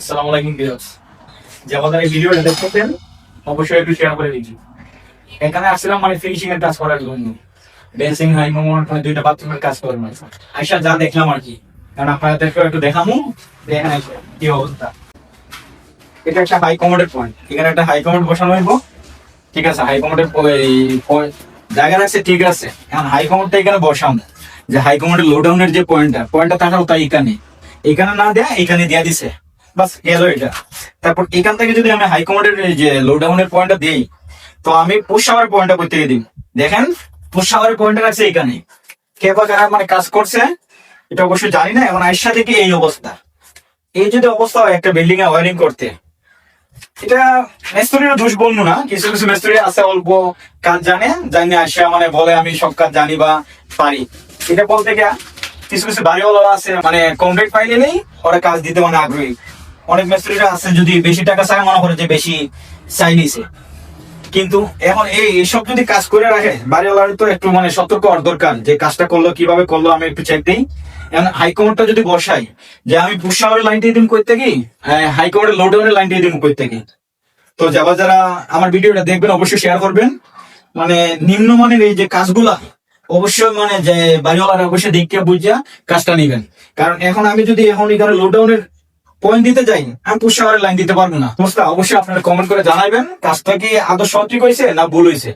আসসালামু আলাইকুম ভিউয়ার্স, যে আমাদের এই ভিডিওটা দেখতেছেন অবশ্যই একটু শেয়ার করে দিচ্ছি। এখানে আসছিলাম মানে ফিনিশিং এর কাজ করার জন্য, বেসিং হাই মোমন দুইটা বাথরুমের কাজ করার জন্য। আইসা যা দেখলাম আর কি, কারণ আপনাদেরকে একটু দেখামু। দেখেন আইসা কি অবস্থা। এটা একটা হাই কমোডের পয়েন্ট, এখানে একটা হাই কমোড বসানো হইব। ঠিক আছে, হাই কমোডের জায়গা রাখছে, ঠিক আছে। এখন হাই কমোডটা এখানে বসাম, যে হাই কমোডের লো ডাউনের যে পয়েন্টটা থাকার তাই এখানে না দেয়া এখানে দিয়া দিছে, বাস গেল এটা। তারপর এখান থেকে যদি আমি হাই কমোডের যে লো ডাউনের পয়েন্টটা দিই, তো আমি পুশ শাওয়ার পয়েন্টটা কই থেকে দিই? দেখেন, পুশ শাওয়ারের পয়েন্টটা আছে এখানে। কে বা কারা মানে কাজ করছে এটা অবশ্যই জানি না। এখন আইসা থেকে এই অবস্থা, এই যদি অবস্থা হয় একটা বিল্ডিং এ ওয়ারিং করতে, এটা মেস্তুরির দোষ বলবো না। কিছু কিছু মেস্তুরি আছে অল্প কাজ জানি আসা মানে বলে আমি সব কাজ জানি বা পারি, এটা বলতে গিয়া কিছু কিছু বাড়িওয়ালা আছে মানে কন্ট্রাক্ট পাইলে নেই ওরা কাজ দিতে মানে আগ্রহী। অনেক মিস্ত্রিরা আছে যদি বেশি টাকা চায় মনে করে যে বেশি চাই নিছে। কিন্তু এখন এইসব যদি কাজ করে রাখে, বাড়িওয়ালার তো একটু মানে সতর্ক হওয়ার দরকার, যে কাজটা করলো কিভাবে করলো আমি একটু চেক দিই। এখন হাইকমান্ডটা যদি বসাই যে আমি পুশ শাওয়ারের লাইনটা দিন করতে কি, হাইকমান্ডের লো ডাউনের লাইনটা দিন করতে কি। তো যারা আমার ভিডিওটা দেখবেন অবশ্যই শেয়ার করবেন। মানে নিম্নমানের এই যে কাজগুলা অবশ্যই মানে যে বাড়িওয়ালারা অবশ্যই দেখে বুঝিয়া কাজটা নিবেন। কারণ এখন আমি যদি এখন এখানে লো ডাউনের পয়েন্ট দিতে যাই, আমি পুশ শাওয়ারের লাইন দিতে পারবো না। অবশ্যই আপনারা কমেন্ট করে জানাবেন কাজটা কি আদৌ সঠিক হয়েছে না ভুল হয়েছে।